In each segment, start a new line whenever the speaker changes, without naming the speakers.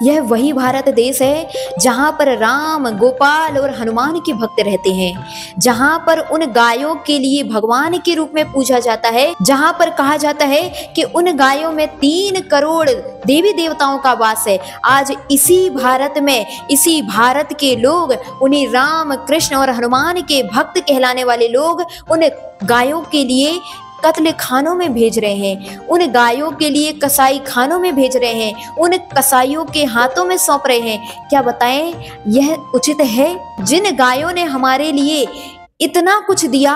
यह वही भारत देश है जहाँ पर राम, गोपाल और हनुमान के भक्त रहते हैं, जहाँ पर उन गायों के लिए भगवान के रूप में पूजा जाता है, जहाँ पर कहा जाता है कि उन गायों में 3 करोड़ देवी देवताओं का वास है। आज इसी भारत में, इसी भारत के लोग, उन्हीं राम, कृष्ण और हनुमान के भक्त कहलाने वाले लोग उन गायों के लिए कत्ल खानों में भेज रहे हैं, उन गायों के लिए कसाई खानों में भेज रहे हैं, उन कसाईयों के हाथों में सौंप रहे हैं। क्या बताएं, यह उचित है? जिन गायों ने हमारे लिए इतना कुछ दिया,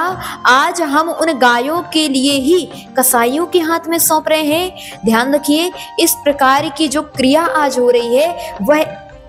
आज हम उन गायों के लिए ही कसाईयों के हाथ में सौंप रहे हैं। ध्यान रखिए, इस प्रकार की जो क्रिया आज हो रही है वह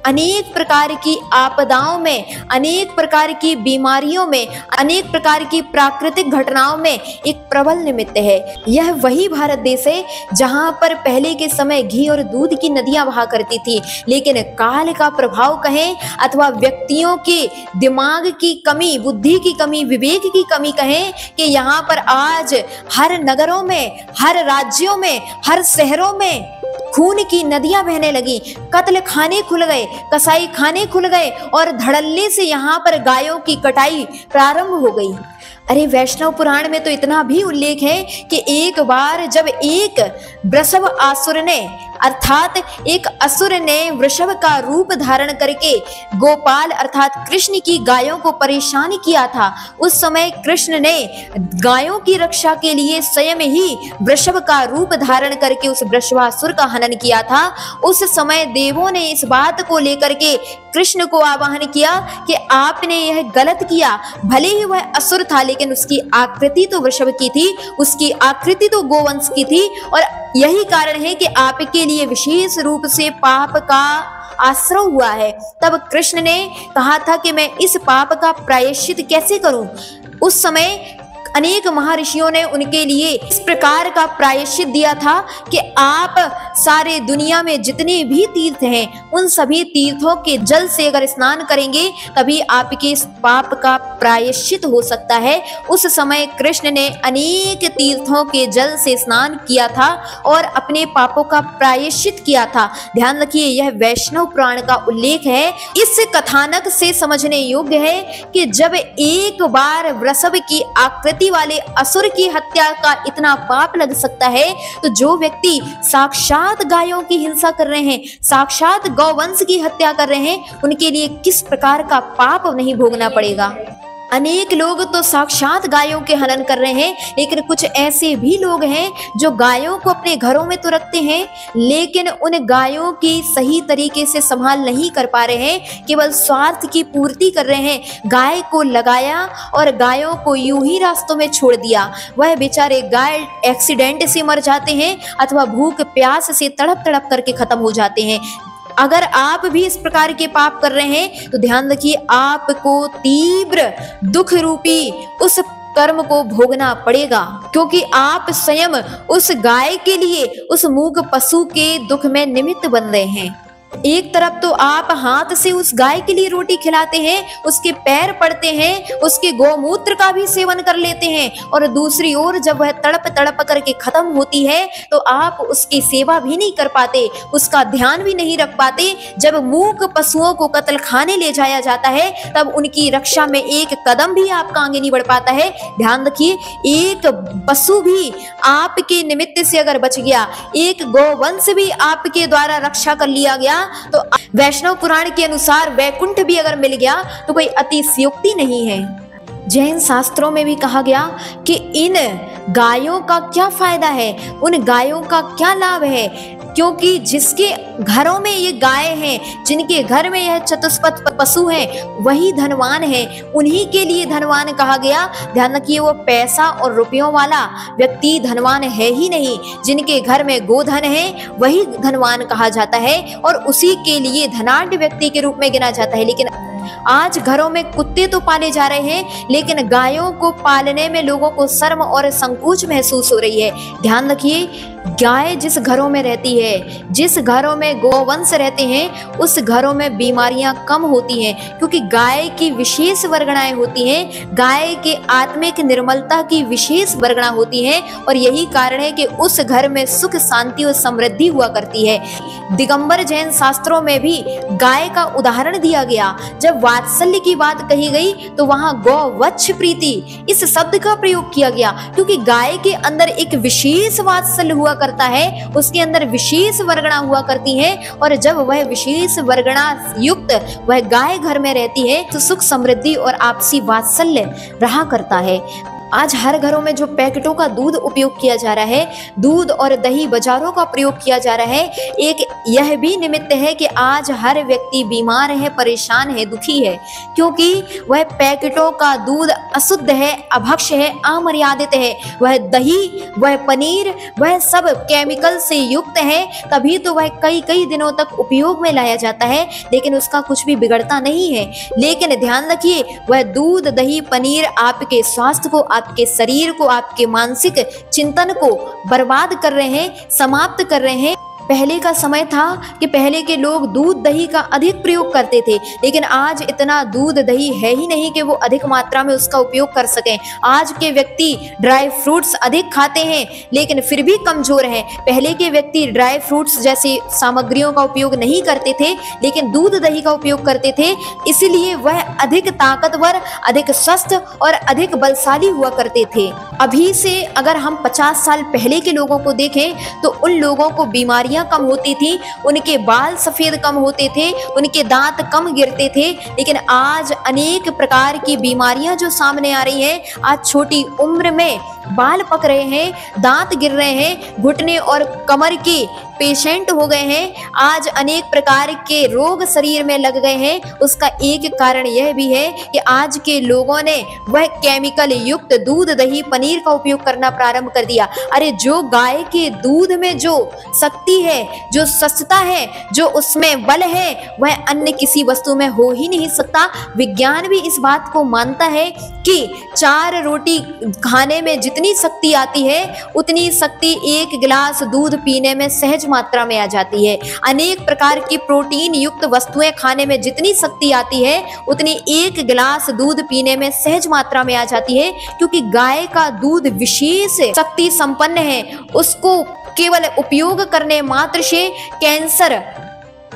अनेक प्रकार की आपदाओं में, अनेक प्रकार की बीमारियों में, अनेक प्रकार की प्राकृतिक घटनाओं में एक प्रबल निमित्त है। यह वही भारत देश है जहां पर पहले के समय घी और दूध की नदियां बहा करती थी, लेकिन काल का प्रभाव कहें अथवा व्यक्तियों के दिमाग की कमी, बुद्धि की कमी, विवेक की कमी कहें कि यहाँ पर आज हर नगरों में, हर राज्यों में, हर शहरों में खून की नदियां बहने लगी, कत्ल खाने खुल गए, कसाई खाने खुल गए और धड़ल्ले से यहाँ पर गायों की कटाई प्रारंभ हो गई। अरे वैष्णव पुराण में तो इतना भी उल्लेख है कि एक बार जब एक वृषभ असुर ने, अर्थात एक असुर ने वृषभ का रूप धारण करके गोपाल अर्थात कृष्ण की गायों को परेशान किया था, उस समय कृष्ण ने गायों की रक्षा के लिए स्वयं ही वृषभ का रूप धारण करके उस वृषभासुर का हनन किया था। उस समय देवों ने इस बात को लेकर के कृष्ण को आह्वान किया कि आपने यह गलत किया। भले ही वह असुर था लेकिन उसकी आकृति तो वृषभ की थी, उसकी आकृति तो गोवंश की थी, और यही कारण है कि आपके लिए विशेष रूप से पाप का आश्रय हुआ है। तब कृष्ण ने कहा था कि मैं इस पाप का प्रायश्चित कैसे करूं। उस समय अनेक महर्षियों ने उनके लिए इस प्रकार का प्रायश्चित दिया था कि आप सारे दुनिया में जितने भी तीर्थ हैं उन सभी तीर्थों के जल से अगर स्नान करेंगे तभी आपके इस पाप का प्रायश्चित हो सकता है। उस समय कृष्ण ने अनेक तीर्थों के जल से स्नान किया था और अपने पापों का प्रायश्चित किया था। ध्यान रखिए, यह वैष्णव पुराण का उल्लेख है। इस कथानक से समझने योग्य है कि जब एक बार वृषभ की आकृति वाले असुर की हत्या का इतना पाप लग सकता है, तो जो व्यक्ति साक्षात गायों की हिंसा कर रहे हैं, साक्षात गौवंश की हत्या कर रहे हैं, उनके लिए किस प्रकार का पाप नहीं भोगना पड़ेगा। अनेक लोग तो साक्षात गायों के हनन कर रहे हैं, लेकिन कुछ ऐसे भी लोग हैं जो गायों को अपने घरों में तो रखते हैं लेकिन उन गायों की सही तरीके से संभाल नहीं कर पा रहे हैं, केवल स्वार्थ की पूर्ति कर रहे हैं। गाय को लगाया और गायों को यूं ही रास्तों में छोड़ दिया, वह बेचारे गाय एक्सीडेंट से मर जाते हैं अथवा भूख प्यास से तड़प तड़प करके खत्म हो जाते हैं। अगर आप भी इस प्रकार के पाप कर रहे हैं तो ध्यान रखिए, आपको तीव्र दुख रूपी उस कर्म को भोगना पड़ेगा, क्योंकि आप स्वयं उस गाय के लिए, उस मूक पशु के दुख में निमित्त बन रहे हैं। एक तरफ तो आप हाथ से उस गाय के लिए रोटी खिलाते हैं, उसके पैर पड़ते हैं, उसके गोमूत्र का भी सेवन कर लेते हैं, और दूसरी ओर जब वह तड़प तड़प करके खत्म होती है तो आप उसकी सेवा भी नहीं कर पाते, उसका ध्यान भी नहीं रख पाते। जब मूक पशुओं को कत्ल खाने ले जाया जाता है तब उनकी रक्षा में एक कदम भी आपका आगे नहीं बढ़ पाता है। ध्यान रखिए, एक पशु भी आपके निमित्त से अगर बच गया, एक गोवंश भी आपके द्वारा रक्षा कर लिया गया, तो वैष्णव पुराण के अनुसार वैकुंठ भी अगर मिल गया तो कोई अतिशयोक्ति नहीं है। जैन शास्त्रों में भी कहा गया कि इन गायों का क्या फायदा है, उन गायों का क्या लाभ है, क्योंकि जिसके घरों में ये गाय हैं, जिनके घर में यह चतुष्पथ पशु हैं, वही धनवान है, उन्हीं के लिए धनवान कहा गया। ध्यान रखिए, वो पैसा और रुपयों वाला व्यक्ति धनवान है ही नहीं, जिनके घर में गोधन है वही धनवान कहा जाता है और उसी के लिए धनाढ्य व्यक्ति के रूप में गिना जाता है। लेकिन आज घरों में कुत्ते तो पाले जा रहे हैं लेकिन गायों को पालने में लोगों को शर्म और संकोच महसूस हो रही है। ध्यान रखिए, गाय जिस घरों में रहती है, जिस घरों में गोवंश रहते हैं, उस घरों में बीमारियां कम होती हैं, क्योंकि गाय की विशेष वर्गणाएं होती हैं, गाय के आत्मिक निर्मलता की विशेष वर्गणा होती है, और यही कारण है कि उस घर में सुख शांति और समृद्धि हुआ करती है। दिगंबर जैन शास्त्रों में भी गाय का उदाहरण दिया गया। जब वात्सल्य की बात कही गई तो वहां गौवत्स प्रीति इस शब्द का प्रयोग किया गया, क्योंकि गाय के अंदर एक विशेष वात्सल्य हुआ करता है, उसके अंदर विशेष वर्गणा हुआ करती है, और जब वह विशेष वर्गणा युक्त वह गाय घर में रहती है तो सुख समृद्धि और आपसी वात्सल्य रहा करता है। आज हर घरों में जो पैकेटों का दूध उपयोग किया जा रहा है, दूध और दही बाजारों का प्रयोग किया जा रहा है, एक यह भी निमित्त है कि आज हर व्यक्ति बीमार है, परेशान है, दुखी है, क्योंकि वह पैकेटों का दूध अशुद्ध है, अभक्ष्य है, अमर्यादित है। वह दही, वह पनीर, वह सब केमिकल से युक्त है, तभी तो वह कई कई दिनों तक उपयोग में लाया जाता है, लेकिन उसका कुछ भी बिगड़ता नहीं है। लेकिन ध्यान रखिए, वह दूध, दही, पनीर आपके स्वास्थ्य को, आपके शरीर को, आपके मानसिक चिंतन को बर्बाद कर रहे हैं, समाप्त कर रहे हैं। पहले का समय था कि पहले के लोग दूध दही का अधिक प्रयोग करते थे, लेकिन आज इतना दूध दही है ही नहीं कि वो अधिक मात्रा में उसका उपयोग कर सकें। आज के व्यक्ति ड्राई फ्रूट्स अधिक खाते हैं, लेकिन फिर भी कमजोर हैं। पहले के व्यक्ति ड्राई फ्रूट्स जैसी सामग्रियों का उपयोग नहीं करते थे, लेकिन दूध दही का उपयोग करते थे, इसलिए वह अधिक ताकतवर, अधिक स्वस्थ और अधिक बलशाली हुआ करते थे। अभी से अगर हम 50 साल पहले के लोगों को देखें तो उन लोगों को बीमारियां कम होती थी, उनके बाल सफेद कम होते थे, उनके दांत कम गिरते थे। लेकिन आज अनेक प्रकार की बीमारियां जो सामने आ रही हैं, आज छोटी उम्र में बाल पक रहे हैं, दांत गिर रहे हैं, घुटने और कमर के पेशेंट हो गए हैं, आज अनेक प्रकार के रोग शरीर में लग गए हैं। उसका एक कारण यह भी है कि आज के लोगों ने वह केमिकल युक्त दूध दही पनीर का उपयोग करना प्रारंभ कर दिया। अरे जो गाय के दूध में जो शक्ति है, जो सस्ता है, जो उसमें बल है, वह अन्य किसी वस्तु में हो ही नहीं सकता। विज्ञान भी इस बात को मानता है कि 4 रोटी खाने में जितनी शक्ति आती है, उतनी शक्ति 1 गिलास दूध पीने में सहज मात्रा में आ जाती है। अनेक प्रकार की प्रोटीन युक्त वस्तुएं खाने में जितनी शक्ति आती है, उतनी 1 गिलास दूध पीने में सहज मात्रा में आ जाती है, क्योंकि गाय का दूध विशेष शक्ति संपन्न है। उसको केवल उपयोग करने मात्र से cancer,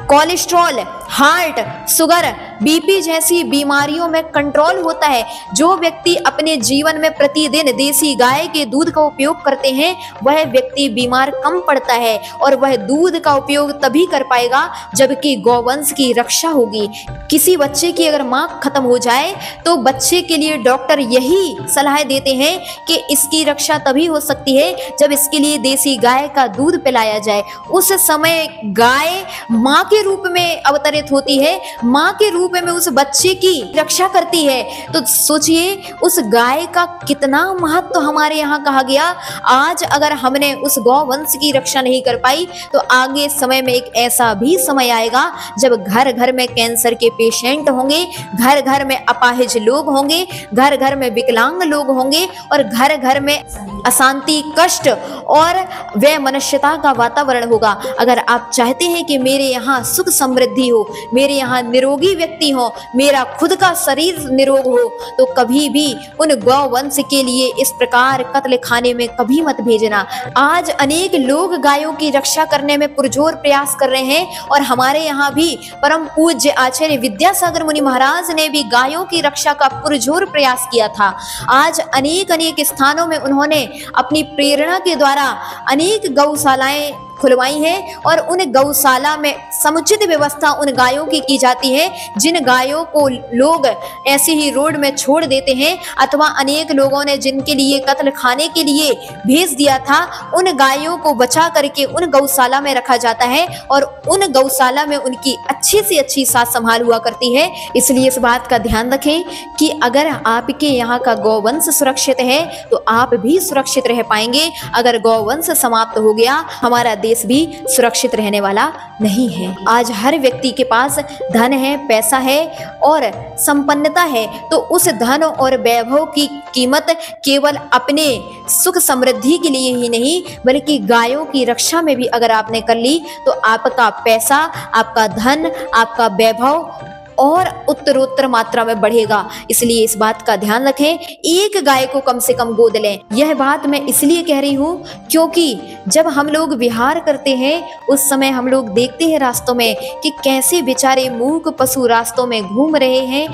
cholesterol, heart, sugar, BP जैसी बीमारियों में कंट्रोल होता है। जो व्यक्ति अपने जीवन में प्रतिदिन देसी गाय के दूध का उपयोग करते हैं, वह व्यक्ति बीमार कम पड़ता है, और वह दूध का उपयोग तभी कर पाएगा जबकि गौवंश की रक्षा होगी। किसी बच्चे की अगर मां खत्म हो जाए तो बच्चे के लिए डॉक्टर यही सलाह देते हैं कि इसकी रक्षा तभी हो सकती है जब इसके लिए देसी गाय का दूध पिलाया जाए। उस समय गाय मां के रूप में अवतरित होती है, मां के रूप में उस बच्चे की रक्षा करती है। तो सोचिए उस गाय का कितना महत्व हमारे यहाँ कहा गया। आज अगर हमने उस गौवंश की रक्षा नहीं कर पाई तो आगे समय में एक ऐसा भी समय आएगा जब घर घर में कैंसर के पेशेंट होंगे, घर घर में अपाहिज लोग होंगे, घर घर में विकलांग लोग होंगे, और घर घर में अशांति, कष्ट और वैमनस्यता का वातावरण होगा। अगर आप चाहते हैं कि मेरे यहाँ सुख समृद्धि हो, मेरे यहाँ निरोगी व्यक्ति हो, मेरा खुद का शरीर निरोग हो, तो कभी भी उन गौवंश के लिए इस प्रकार कत्ल खाने में कभी मत भेजना। आज अनेक लोग गायों की रक्षा करने में पुरजोर प्रयास कर रहे हैं, और हमारे यहाँ भी परम पूज्य आचार्य विद्यासागर मुनि महाराज ने भी गायों की रक्षा का पुरजोर प्रयास किया था। आज अनेक अनेक स्थानों में उन्होंने अपनी प्रेरणा के द्वारा अनेक गौशालाएं खुलवाई हैं, और उन गौशाला में समुचित व्यवस्था उन गायों की जाती है। जिन गायों को लोग ऐसे ही रोड में छोड़ देते हैं, अथवा अनेक लोगों ने जिनके लिए कत्ल खाने के लिए भेज दिया था, उन गायों को बचा करके उन गौशाला में रखा जाता है, और उन गौशाला में उनकी अच्छी से अच्छी साथ संभाल हुआ करती है। इसलिए इस बात का ध्यान रखें कि अगर आपके यहाँ का गौवंश सुरक्षित है तो आप भी सुरक्षित रह पाएंगे। अगर गौवंश समाप्त हो गया, हमारा देश भी सुरक्षित रहने वाला नहीं है। आज हर व्यक्ति के पास धन है, पैसा है और संपन्नता है, तो उस धन और वैभव की कीमत केवल अपने सुख समृद्धि के लिए ही नहीं बल्कि गायों की रक्षा में भी अगर आपने कर ली तो आपका पैसा, आपका धन, आपका वैभव और उत्तरोत्तर मात्रा में बढ़ेगा। इसलिए इस बात का ध्यान रखें, एक गाय को कम से कम गोद लें। यह बात मैं इसलिए कह रही हूँ क्योंकि जब हम लोग विहार करते हैं उस समय हम लोग देखते हैं रास्तों में कि कैसे बेचारे मूक पशु रास्तों में घूम रहे हैं,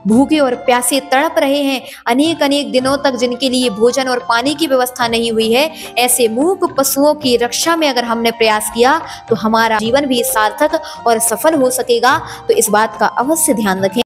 भूखे और प्यासे तड़प रहे हैं, अनेक अनेक दिनों तक जिनके लिए भोजन और पानी की व्यवस्था नहीं हुई है। ऐसे मूक पशुओं की रक्षा में अगर हमने प्रयास किया तो हमारा जीवन भी सार्थक और सफल हो सकेगा। तो इस बात का अवश्य ध्यान रखें।